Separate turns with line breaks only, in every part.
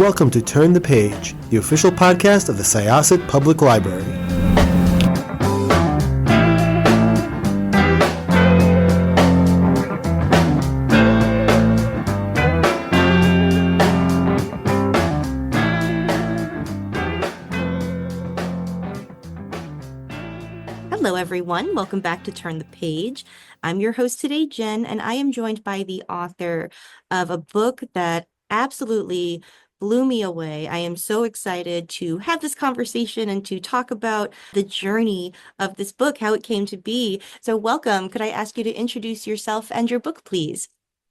welcome to Turn the Page, the official podcast of the Syosset Public Library.
Hello, everyone. Welcome back to Turn the Page. I'm your host today, Jen, and I am joined by the author of a book that absolutely blew me away. I am so excited to have this conversation and to talk about the journey of this book, how it came to be. So welcome. Could I ask you to introduce yourself and your book, please?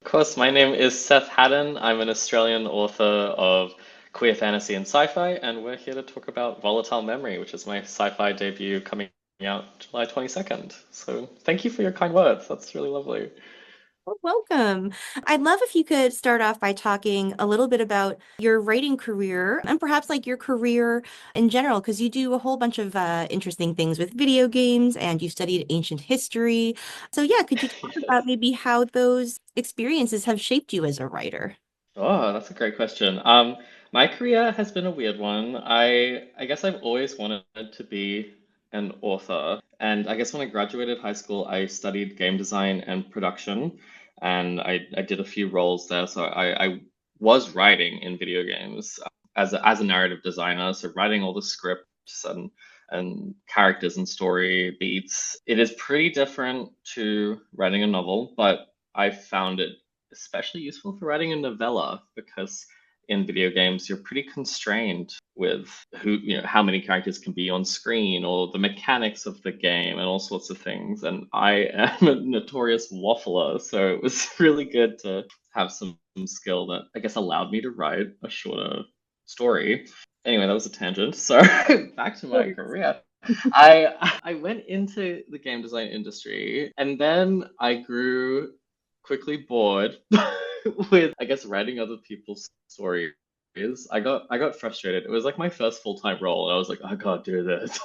Of course, my name is Seth Haddon. I'm an Australian author of queer fantasy and sci-fi, and we're here to talk about Volatile Memory, which is my sci-fi debut coming out July 22nd. So thank you for your kind words. That's really lovely.
Well, welcome. I'd love if you could start off by talking a little bit about your writing career and perhaps like your career in general, because you do a whole bunch of interesting things with video games and you studied ancient history. So yeah, could you talk about maybe how those experiences have shaped you as a writer?
Oh, that's a great question. My career has been a weird one. I guess I've always wanted to be an author. And I guess when I graduated high school, I studied game design and production, and I did a few roles there. So I was writing in video games as a narrative designer, so writing all the scripts and characters and story beats. It is pretty different to writing a novel, but I found it especially useful for writing a novella because in video games you're pretty constrained with how many characters can be on screen or the mechanics of the game and all sorts of things. And I am a notorious waffler, so it was really good to have some skill that I guess allowed me to write a shorter story. Anyway, that was a tangent. So back to my career. I went into the game design industry and then I grew quickly bored with, I guess, writing other people's stories. I got frustrated. It was like my first full-time role, and I was like, I can't do this.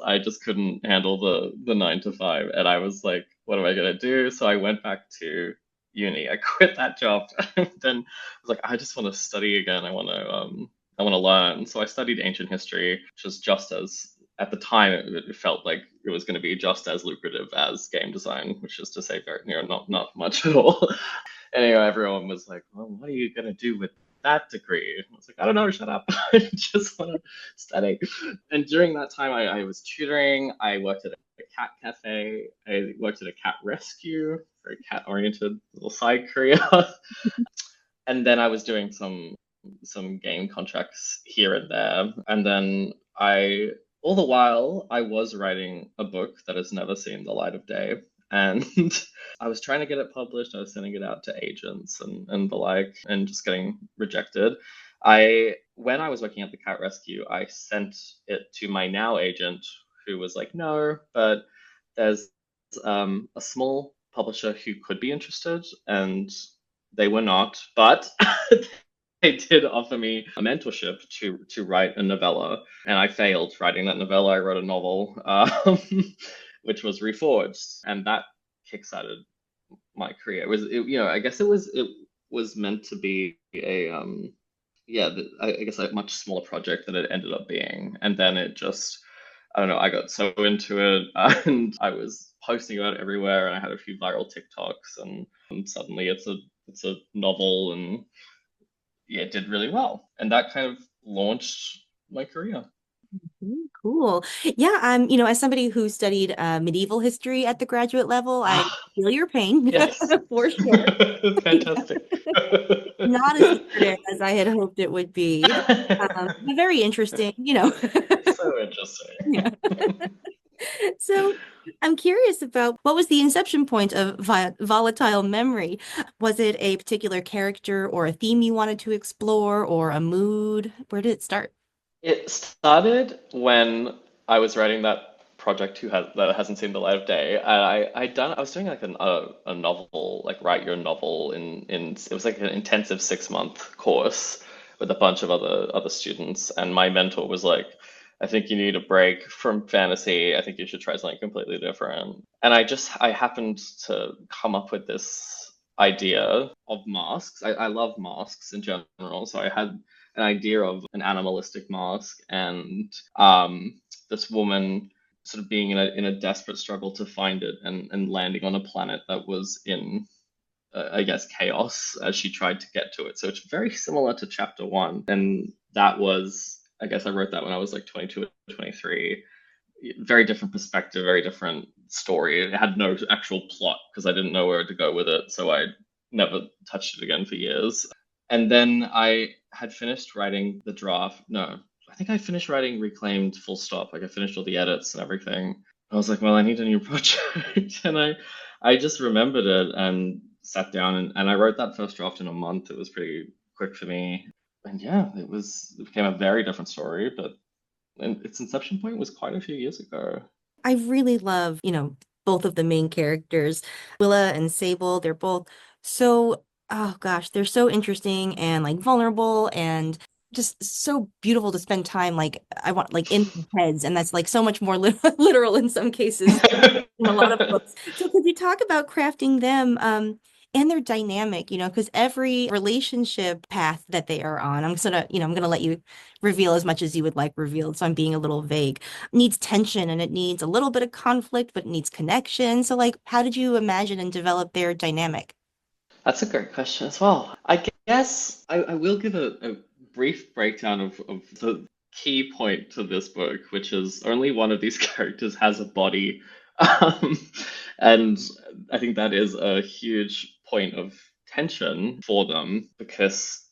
I just couldn't handle the 9 to 5, and I was like, what am I gonna do? So I went back to uni. I quit that job, and then I was like, I just want to study again. I want to learn. So I studied ancient history, which was just as at the time it felt like it was going to be just as lucrative as game design, which is to say very not much at all. Anyway, everyone was like, well, what are you going to do with that degree? I was like, I don't know, shut up. I just want to study. And during that time, I was tutoring. I worked at a cat cafe. I worked at a cat rescue, very cat oriented little side career. And then I was doing some game contracts here and there. And then all the while, I was writing a book that has never seen the light of day. And I was trying to get it published. I was sending it out to agents and the like, and just getting rejected. When I was working at the cat rescue, I sent it to my now agent, who was like, no, but there's a small publisher who could be interested, and they were not. But they did offer me a mentorship to write a novella, and I failed writing that novella. I wrote a novel, which was Reforged, and that kickstarted my career. I guess it was meant to be I guess a much smaller project than it ended up being, and then it just, I don't know, I got so into it, and I was posting about it everywhere, and I had a few viral TikToks, and suddenly it's a novel, and yeah, it did really well. And that kind of launched my career.
Cool. Yeah, as somebody who studied medieval history at the graduate level, I feel your pain
Yes.
for sure.
Fantastic.
Not as lucrative as I had hoped it would be. But very interesting,
So interesting.
Yeah. So I'm curious about what was the inception point of Volatile Memory? Was it a particular character or a theme you wanted to explore or a mood? Where did it start?
It started when I was writing that project that hasn't seen the light of day. And I was doing like a novel, like write your novel in it was like an intensive 6 month course with a bunch of other students. And my mentor was like, I think you need a break from fantasy. I think you should try something completely different. And I happened to come up with this idea of masks. I love masks in general, so I had an idea of an animalistic mask and this woman sort of being in a desperate struggle to find it and landing on a planet that was in I guess chaos as she tried to get to it. So it's very similar to chapter one, and that was I guess I wrote that when I was like 22 or 23. Very different perspective, very different story. It had no actual plot because I didn't know where to go with it, so I never touched it again for years. And then I had finished writing the draft. No, I think I finished writing Reclaimed full stop. Like I finished all the edits and everything. I was like, well, I need a new project. And I just remembered it and sat down and I wrote that first draft in a month. It was pretty quick for me. And yeah, it became a very different story, but and its inception point was quite a few years ago.
I really love, both of the main characters, Willa and Sable. They're both so, oh gosh, they're so interesting and like vulnerable and just so beautiful to spend time like I want like in their heads, and that's like so much more literal in some cases in a lot of books. So could you talk about crafting them and their dynamic, because every relationship path that they are on, I'm gonna let you reveal as much as you would like revealed, so I'm being a little vague, needs tension and it needs a little bit of conflict, but it needs connection. So like how did you imagine and develop their dynamic?
That's a great question as well. I guess I will give a brief breakdown of the key point to this book, which is only one of these characters has a body. Um, and I think that is a huge point of tension for them because,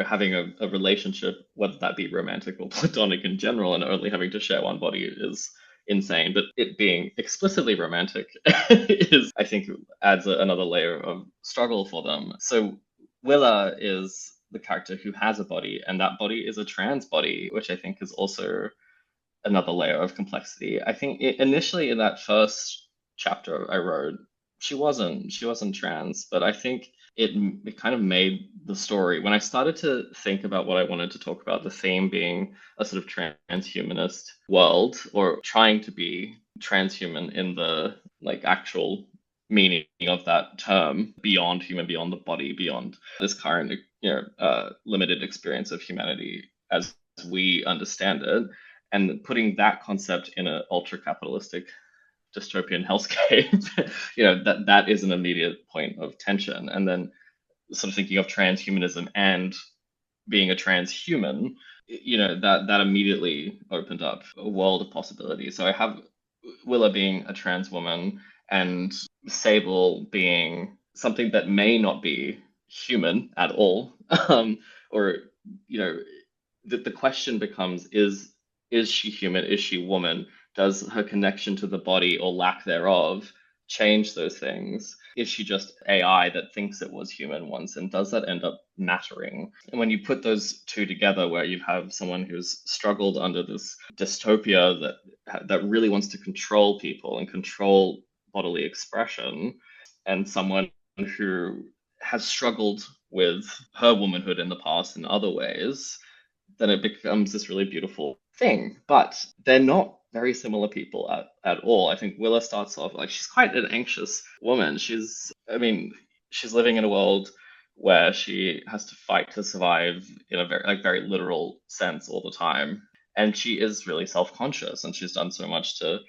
having a relationship, whether that be romantic or platonic in general, and only having to share one body is insane. But it being explicitly romantic is, I think, adds another layer of struggle for them. So Willa is the character who has a body, and that body is a trans body, which I think is also another layer of complexity. I think initially in that first chapter I wrote, she wasn't trans, but I think it kind of made the story when I started to think about what I wanted to talk about, the theme being a sort of transhumanist world or trying to be transhuman in the like actual meaning of that term, beyond human, beyond the body, beyond this current limited experience of humanity as we understand it, and putting that concept in an ultra capitalistic dystopian hellscape, that is an immediate point of tension. And then sort of thinking of transhumanism and being a transhuman, that immediately opened up a world of possibilities. So I have Willa being a trans woman and Sable being something that may not be human at all. Or, the question becomes, is she human? Is she woman? Does her connection to the body or lack thereof change those things? Is she just AI that thinks it was human once? And does that end up mattering? And when you put those two together, where you have someone who's struggled under this dystopia that really wants to control people and control bodily expression, and someone who has struggled with her womanhood in the past in other ways, then it becomes this really beautiful thing. But they're not very similar people at all. I think Willa starts off like she's quite an anxious woman. She's living in a world where she has to fight to survive in a very literal sense all the time. And she is really self-conscious and she's done so much to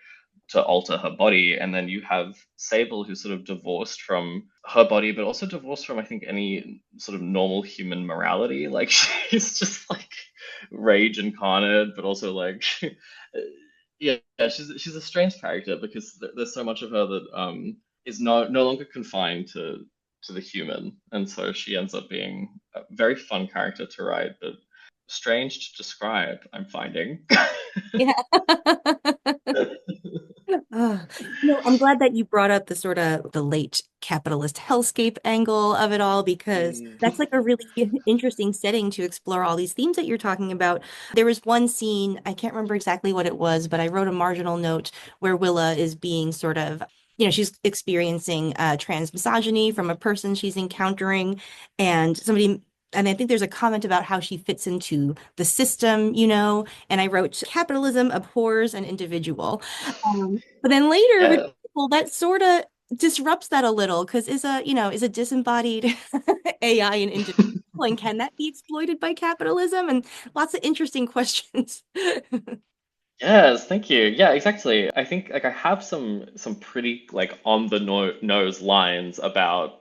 alter her body. And then you have Sable, who's sort of divorced from her body, but also divorced from, I think, any sort of normal human morality. Like she's just like rage incarnate, but also like, yeah, she's a strange character because there's so much of her that is no longer confined to the human, and so she ends up being a very fun character to write, but strange to describe, I'm finding.
Yeah. Ah, I'm glad that you brought up the sort of the late capitalist hellscape angle of it all, because that's like a really interesting setting to explore all these themes that you're talking about. There was one scene, I can't remember exactly what it was, but I wrote a marginal note where Willa is being sort of, she's experiencing trans misogyny from a person she's encountering, and and I think there's a comment about how she fits into the system, and I wrote capitalism abhors an individual. But then later,
Yeah.
well, that sort of disrupts that a little because is a disembodied AI an individual, and can that be exploited by capitalism? And lots of interesting questions.
Yes, thank you. Yeah, exactly. I think like I have some pretty like on the no nose lines about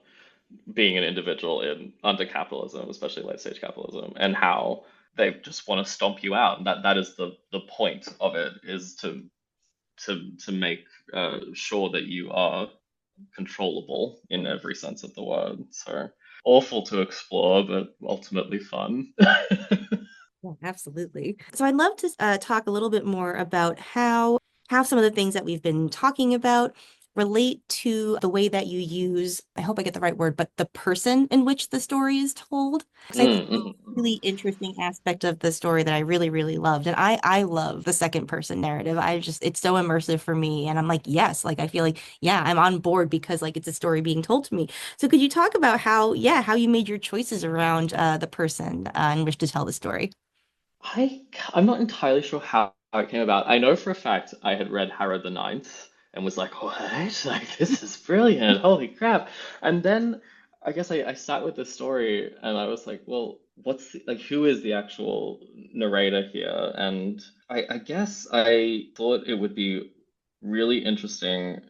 being an individual in under capitalism, especially late stage capitalism, and how they just want to stomp you out. And that is the point of it is to make sure that you are controllable in every sense of the word. So awful to explore, but ultimately fun.
Yeah, absolutely. So I'd love to talk a little bit more about how some of the things that we've been talking about relate to the way that you use, I hope I get the right word, but the person in which the story is told. Because I think
Mm,
it's a really interesting aspect of the story that I really, really loved. And I love the second person narrative. It's so immersive for me. And I'm like, yes, like I feel like, yeah, I'm on board because like it's a story being told to me. So could you talk about how you made your choices around the person in which to tell the story?
I'm not entirely sure how it came about. I know for a fact I had read Harrow the Ninth and was like, what? Like this is brilliant. Holy crap. And then I guess I sat with the story and I was like, well, like who is the actual narrator here? And I guess I thought it would be really interesting.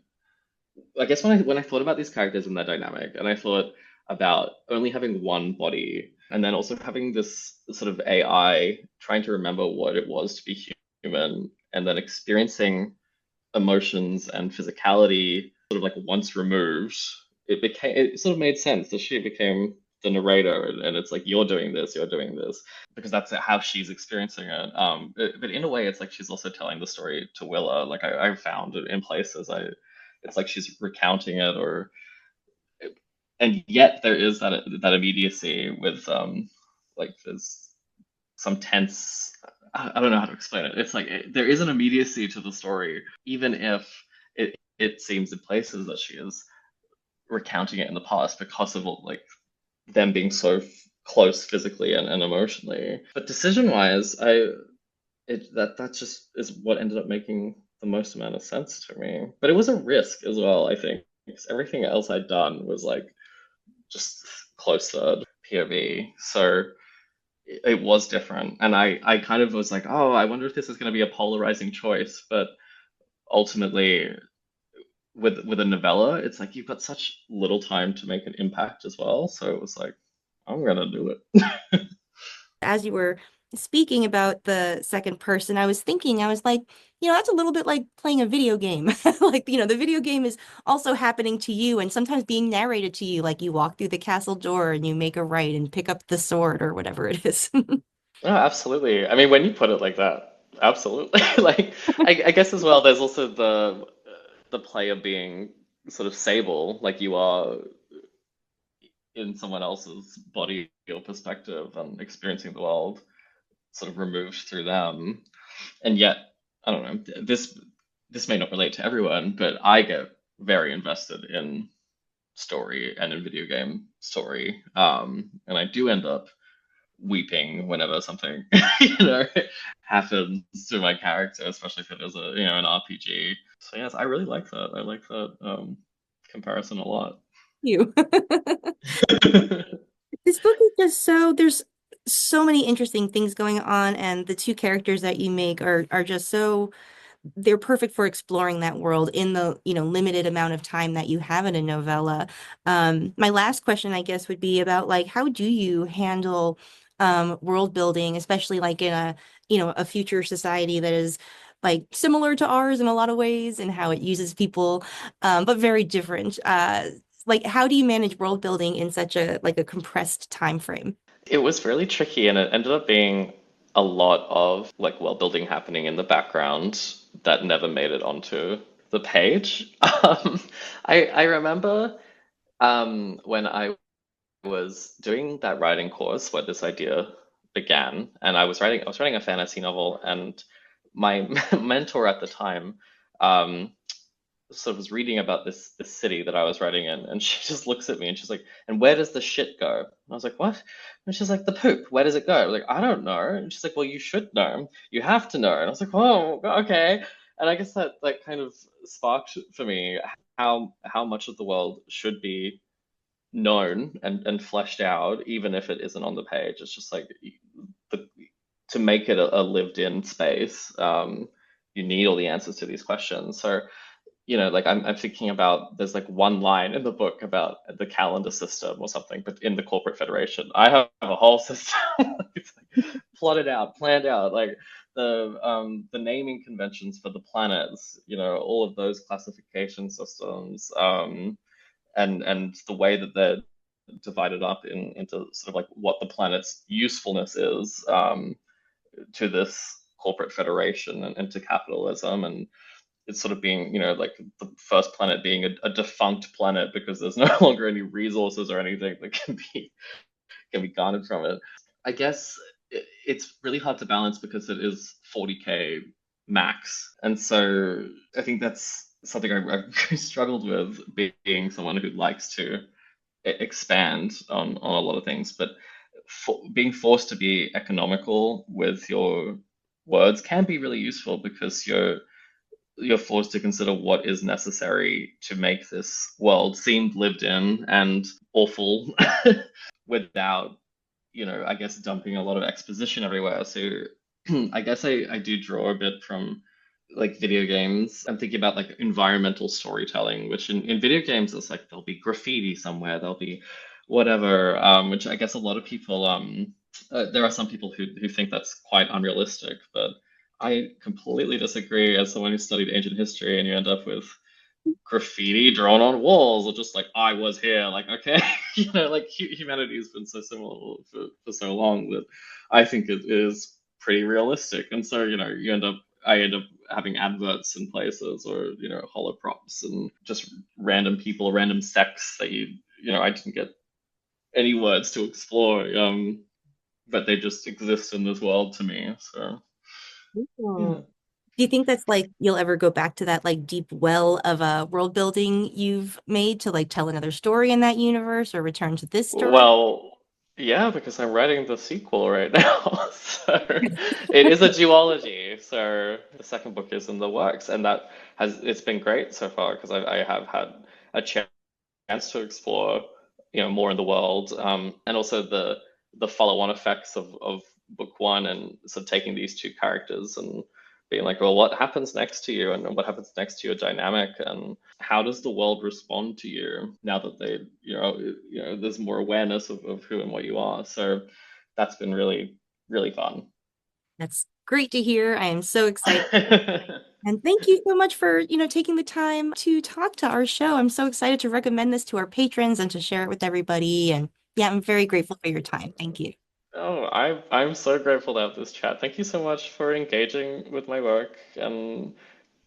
I guess when I thought about these characters and their dynamic, and I thought about only having one body, and then also having this sort of AI trying to remember what it was to be human, and then experiencing emotions and physicality sort of like once removed, it sort of made sense that she became the narrator, and it's like you're doing this, because that's how she's experiencing it. But in a way, it's like she's also telling the story to Willa. Like I found it in places, it's like she's recounting it, or and yet there is that immediacy with like there's some tense. I don't know how to explain it. It's like there is an immediacy to the story, even if it seems in places that she is recounting it in the past because of like them being so close physically and emotionally. But decision wise, that just is what ended up making the most amount of sense to me. But it was a risk as well, I think. 'Cause everything else I'd done was like just close third POV. So it was different. And I kind of was like, oh, I wonder if this is going to be a polarizing choice. But ultimately, with a novella, it's like you've got such little time to make an impact as well. So it was like, I'm gonna do it.
As you were speaking about the second person, I was thinking, I was like, that's a little bit like playing a video game. Like, the video game is also happening to you and sometimes being narrated to you. Like you walk through the castle door and you make a right and pick up the sword or whatever it is.
No, absolutely. I mean, when you put it like that, absolutely. Like, I guess as well, there's also the player being sort of Sable, like you are in someone else's body or perspective and experiencing the world sort of removed through them. And yet, I don't know, this may not relate to everyone, but I get very invested in story and in video game story. And I do end up weeping whenever something happens to my character, especially if it is an RPG. So yes, I really like that. I like that comparison a lot.
You. This book is just there's so many interesting things going on, and the two characters that you make are just they're perfect for exploring that world in the, limited amount of time that you have in a novella. My last question, I guess, would be about like, how do you handle world building, especially like in a future society that is like similar to ours in a lot of ways and how it uses people, but very different. Like, how do you manage world building in such a compressed time frame?
It was really tricky, and it ended up being a lot of like world building happening in the background that never made it onto the page. I remember when I was doing that writing course where this idea began, and I was writing a fantasy novel, and my mentor at the time um, sort of was reading about this city that I was writing in, and she just looks at me and she's like, "And where does the shit go?" And I was like, "What?" And she's like, "The poop. Where does it go?" I was like, "I don't know." And she's like, "Well, you should know. You have to know." And I was like, "Oh, okay." And I guess that kind of sparked for me how much of the world should be known and fleshed out, even if it isn't on the page. It's just like the, to make it a lived-in space, you need all the answers to these questions. So, like I'm thinking about, there's like one line in the book about the calendar system or something, but in the corporate federation, I have a whole system. It's like plotted out, planned out, like the naming conventions for the planets, all of those classification systems, and the way that they're divided up into sort of like what the planet's usefulness is, to this corporate federation and to capitalism. And it's sort of being, like the first planet being a defunct planet because there's no longer any resources or anything that can be garnered from it. I guess it's really hard to balance because it is 40K max. And so I think that's something I've struggled with, being someone who likes to expand on a lot of things. But being forced to be economical with your words can be really useful, because you're forced to consider what is necessary to make this world seem lived in and awful without, I guess, dumping a lot of exposition everywhere. So I guess I do draw a bit from like video games. I'm thinking about like environmental storytelling, which in video games is like there'll be graffiti somewhere, there'll be whatever, which I guess a lot of people, there are some people who think that's quite unrealistic, but I completely disagree as someone who studied ancient history, and you end up with graffiti drawn on walls, or just like, I was here, like, okay, like humanity has been so similar for so long that I think it is pretty realistic. And so, I end up having adverts in places, or, holoprops, and just random people, random sects that I didn't get any words to explore, but they just exist in this world to me. So yeah.
Do you think that's like you'll ever go back to that like deep well of world building you've made to like tell another story in that universe, or return to this story?
Well, yeah, because I'm writing the sequel right now. So it is a duology. So the second book is in the works, and it's been great so far, because I have had a chance to explore, more in the world, and also the follow-on effects of book one, and so taking these two characters and being like, well, what happens next to you, and what happens next to your dynamic, and how does the world respond to you now that they, there's more awareness of who and what you are. So that's been really, really fun.
That's great to hear. I am so excited. And thank you so much for, taking the time to talk to our show. I'm so excited to recommend this to our patrons and to share it with everybody. And yeah, I'm very grateful for your time. Thank you.
Oh, I'm so grateful to have this chat. Thank you so much for engaging with my work, and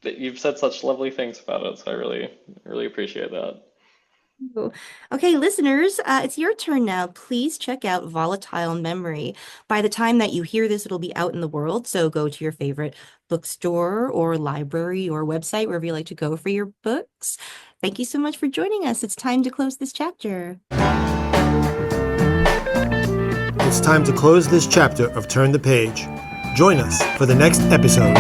that you've said such lovely things about it. So I really, really appreciate that.
Ooh. Okay, listeners, it's your turn now. Please check out Volatile Memory. By the time that you hear this, it'll be out in the world. So go to your favorite bookstore or library or website, wherever you like to go for your books. Thank you so much for joining us. It's time to close this chapter.
It's time to close this chapter of Turn the Page. Join us for the next episode.